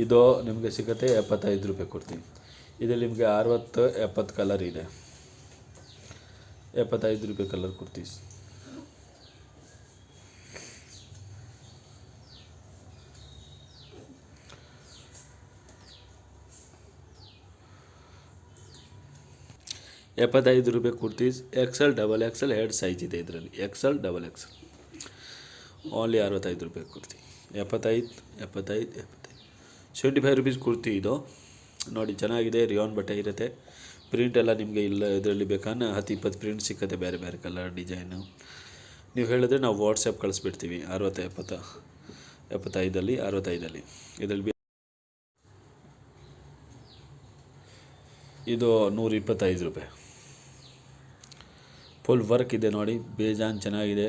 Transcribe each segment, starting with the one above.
ಇದು ನಿಮಗೆ ಸಿಗುತ್ತೆ 75 ರೂಪಾಯಿ ಕುರ್ತಿ. ಇದರಲ್ಲಿ ನಿಮಗೆ 60-70 ಕಲರ್ ಇದೆ. 75 ರೂಪಾಯಿ colour kurtis. ₹75 kurtis. XL XXL 2 size ಇದೆ ಇದರಲ್ಲಿ. XL XXL only ₹65 kurti. 75 ₹75 kurti ಇದು. ನೋಡಿ ಚೆನ್ನಾಗಿದೆ. ರಿಯಾನ್ ಬಟ್ಟೆ ಇರುತ್ತೆ. ಪ್ರಿಂಟ್ ಎಲ್ಲ ನಿಮಗೆ ಇಲ್ಲ ಇದರಲ್ಲಿ ಬೇಕಾದ್ರೆ 10-20 ಪ್ರಿಂಟ್ ಸಿಕ್ಕತ್ತೆ, ಬೇರೆ ಬೇರೆ ಕಲರ್ ಡಿಸೈನು. ನೀವು ಹೇಳಿದ್ರೆ ನಾವು ವಾಟ್ಸಪ್ ಕಳಿಸ್ಬಿಡ್ತೀವಿ. 65 ಇದರಲ್ಲಿ ಇದು ₹125. ಫುಲ್ ವರ್ಕ್ ಇದೆ ನೋಡಿ, ಬೇಜಾನ್ ಚೆನ್ನಾಗಿದೆ.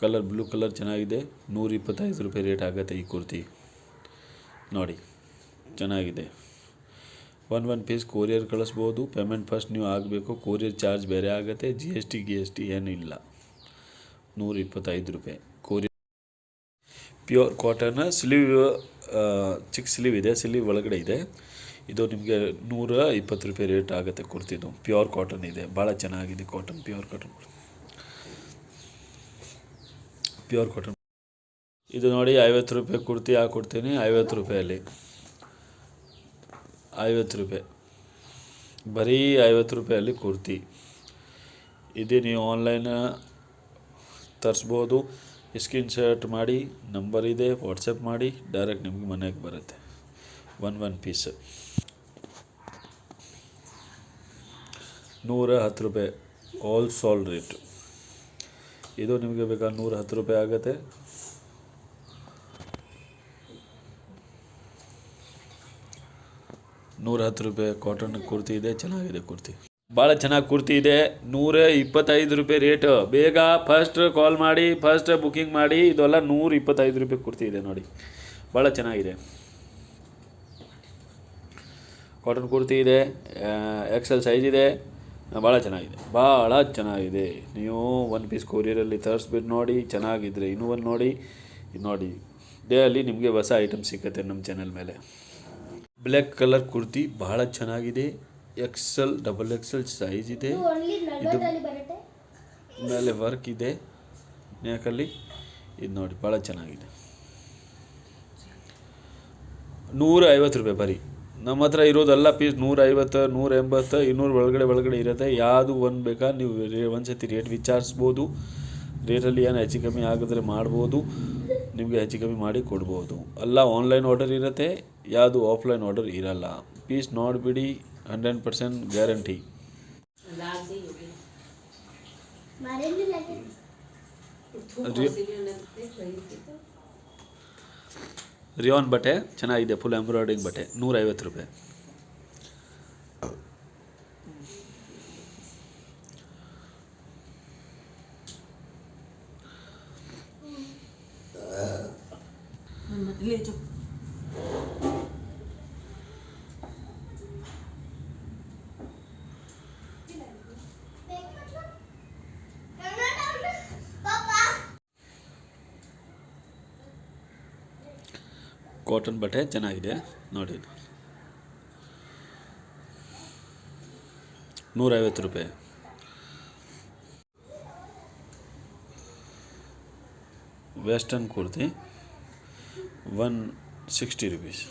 ಕಲರ್ ಬ್ಲೂ ಕಲರ್ ಚೆನ್ನಾಗಿದೆ. ₹125 ರೇಟ್ ಆಗುತ್ತೆ ಈ ಕುರ್ತಿ. ನೋಡಿ ಚೆನ್ನಾಗಿದೆ. ಒನ್ ಪೀಸ್ ಕೊರಿಯರ್ ಕಳಿಸ್ಬೋದು. ಪೇಮೆಂಟ್ ಫಸ್ಟ್ ನೀವು ಆಗಬೇಕು. ಕೊರಿಯರ್ ಚಾರ್ಜ್ ಬೇರೆ ಆಗುತ್ತೆ. GST ಏನೂ ಇಲ್ಲ. ₹125 ಕೊರಿಯರ್. ಪ್ಯೂರ್ ಕಾಟನ್ ಸ್ಲೀವ್, ಚಿಕ್ಕ ಸ್ಲೀವ್ ಇದೆ, ಸ್ಲೀವ್ ಒಳಗಡೆ ಇದೆ. ಇದು ನಿಮಗೆ ₹120 ರೇಟ್ ಆಗುತ್ತೆ ಕುರ್ತಿದು. ಪ್ಯೂರ್ ಕಾಟನ್ ಇದೆ, ಭಾಳ ಚೆನ್ನಾಗಿದೆ ಕಾಟನ್. ಪ್ಯೂರ್ ಕಾಟನ್ ಇದು ನೋಡಿ ₹50 ಕುರ್ತಿ ಹಾಕ್ಕೊಡ್ತೀನಿ. ₹50 ₹50 ಬರೀ ₹50 ಕುರ್ತಿ. ಇದು ನೀವು ಆನ್ಲೈನ್ ತರಿಸ್ಬೋದು. ಸ್ಕ್ರೀನ್ಶಾಟ್ ಮಾಡಿ, ನಂಬರ್ ಇದೆ, ವಾಟ್ಸಪ್ ಮಾಡಿ, ಡೈರೆಕ್ಟ್ ನಿಮಗೆ ಮನೆಗೆ ಬರುತ್ತೆ. ಒನ್ ಪೀಸ್ ₹110 ಆಲ್ ಸೋಲ್ ರೇಟ್. ಇದು ನಿಮಗೆ ಬೇಕಾದ್ರೆ ₹110 ಆಗುತ್ತೆ. ₹110 ಕಾಟನ್ ಕುರ್ತಿ ಇದೆ. ಚೆನ್ನಾಗಿದೆ ಕುರ್ತಿ, ಭಾಳ ಚೆನ್ನಾಗಿ ಕುರ್ತಿ ಇದೆ. ₹125 ರೇಟ್. ಬೇಗ ಫಸ್ಟ್ ಕಾಲ್ ಮಾಡಿ, ಫಸ್ಟ್ ಬುಕ್ಕಿಂಗ್ ಮಾಡಿ. ಇದೆಲ್ಲ ₹125 ಕುರ್ತಿ ಇದೆ ನೋಡಿ, ಭಾಳ ಚೆನ್ನಾಗಿದೆ. ಕಾಟನ್ ಕುರ್ತಿ ಇದೆ, XL ಸೈಜ್ ಇದೆ, ಭಾಳ ಚೆನ್ನಾಗಿದೆ. ನೀವು ಒನ್ ಪೀಸ್ ಕೊರಿಯರಲ್ಲಿ ತರಿಸ್ಬಿಟ್ಟು ನೋಡಿ, ಚೆನ್ನಾಗಿದ್ರೆ ಇನ್ನೂ ಒಂದು ನೋಡಿ. ಇದು ನೋಡಿ, ಡೇಲಿ ನಿಮಗೆ ಹೊಸ ಐಟಮ್ ಸಿಗುತ್ತೆ ನಮ್ಮ ಚಾನಲ್ ಮೇಲೆ. ಬ್ಲ್ಯಾಕ್ ಕಲರ್ ಕುರ್ತಿ ಭಾಳ ಚೆನ್ನಾಗಿದೆ. XL XXL ಸೈಜ್ ಇದೆ. ಇದು ಮೇಲೆ ವರ್ಕ್ ಇದೆ ನೆಕಲ್ಲಿ. ಇದು ನೋಡಿ ಭಾಳ ಚೆನ್ನಾಗಿದೆ. ₹150 ಬರೀ. ನಮ್ಮ ಹತ್ರ ಇರೋದೆಲ್ಲ ಪೀಸ್ ₹150, ₹180, $200 ಒಳಗಡೆ ಇರುತ್ತೆ. ಯಾವುದು ಒಂದು ಬೇಕಾ ನೀವು ಒಂದು ಸತಿ ರೇಟ್ ವಿಚಾರಿಸ್ಬೋದು. ರೇಟಲ್ಲಿ ಏನು ಹೆಚ್ಚು ಕಮ್ಮಿ ಆಗಿದ್ರೆ ಮಾಡ್ಬೋದು, ನಿಮಗೆ ಹೆಚ್ಚು ಕಮ್ಮಿ ಮಾಡಿ ಕೊಡ್ಬೋದು. ಎಲ್ಲ ಆನ್ಲೈನ್ ಆರ್ಡರ್ ಇರುತ್ತೆ, ಯಾವುದು ಆಫ್ಲೈನ್ ಆರ್ಡರ್ ಇರಲ್ಲ. ಪೀಸ್ ನೋಡಿಬಿಡಿ, 100% ಗ್ಯಾರಂಟಿ. ರಿಯಾನ್ ಬಟ್ಟೆ ಚೆನ್ನಾಗಿದೆ, ಫುಲ್ ಎಂಬ್ರಾಯ್ಡಿಂಗ್ ಬಟ್ಟೆ. ₹150. ಕಾಟನ್ ಬಟ್ಟೆ ಚೆನ್ನಾಗಿದೆ ನೋಡಿ. ₹150. Western kurti ₹160.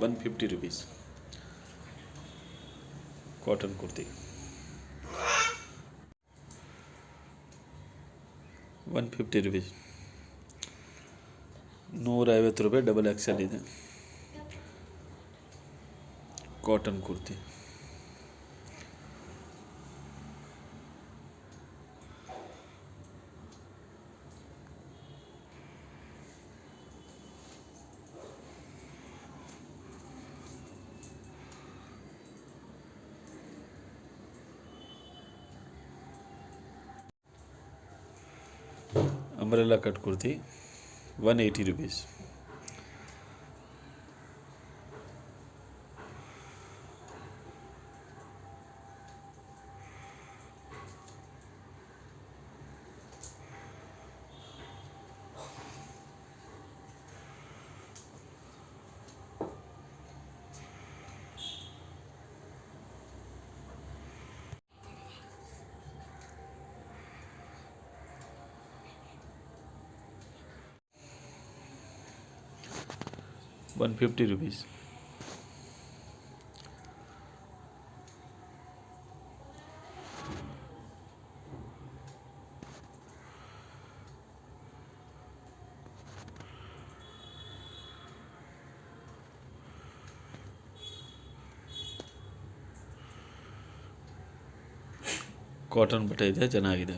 ₹150 cotton kurti. ₹150. ₹150 XL ಇದೆ cotton kurti. Umbrella cut kurti ₹180. 150 rupees. Cotton ಬಟ್ಟೆ ಇದೆ, ಚೆನ್ನಾಗಿದೆ.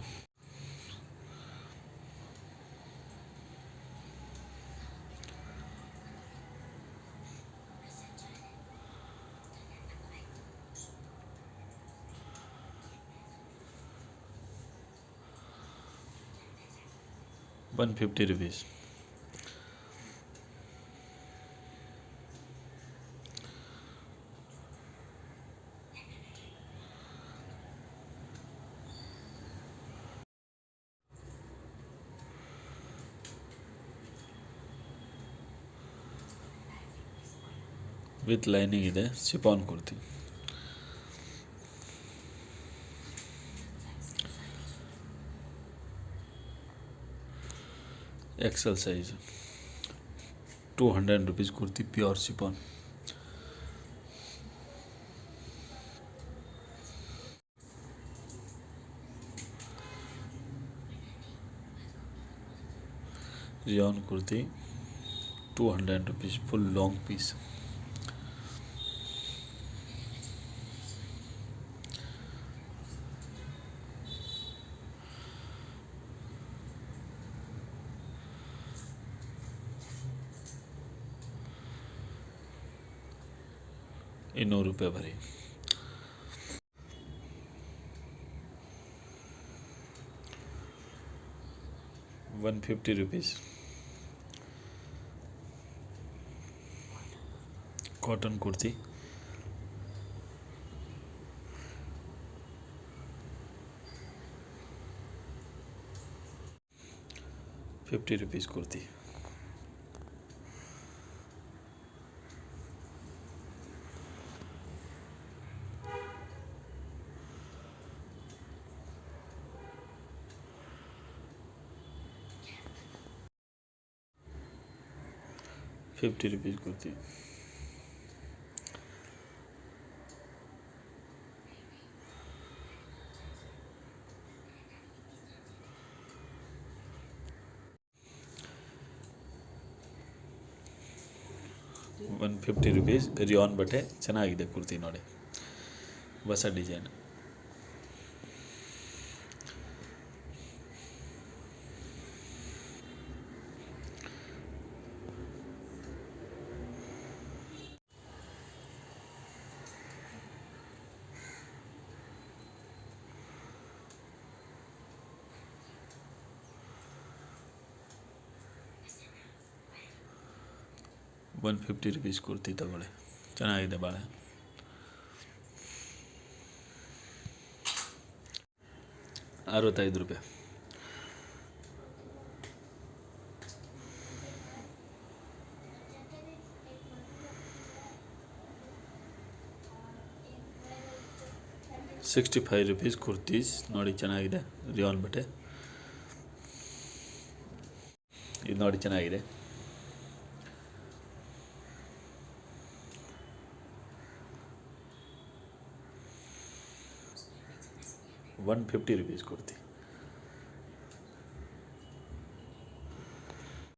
₹150. ವಿತ್ ಲೈನಿಂಗ್ ಇದೆ, chiffon kurti. XL size, ₹200 kurti, pure chiffon. Rayon kurti, ₹200, full long piece. ₹200 ಬರೀ. ₹150. ಕಾಟನ್ ಕುರ್ತಿ, ₹50 ಕುರ್ತಿ. ₹50 ಕುರ್ತಿ. ₹150. ರಿಯಾನ್ ಬಟ್ಟೆ, ಚೆನ್ನಾಗಿದೆ ಕುರ್ತಿ ನೋಡಿ, ಹೊಸ ಡಿಸೈನ್. ₹150 ಕುರ್ತಿ ತಗೊಳ್ಳಿ, ಚೆನ್ನಾಗಿದೆ ಭಾಳ. ₹65. ₹65 ಕುರ್ತೀಸ್ ನೋಡಿ, ಚೆನ್ನಾಗಿದೆ. ರಿಯಾನ್ ಬಟ್ಟೆ ಇದು ನೋಡಿ, ಚೆನ್ನಾಗಿದೆ. ₹150 ಕುರ್ತಿ.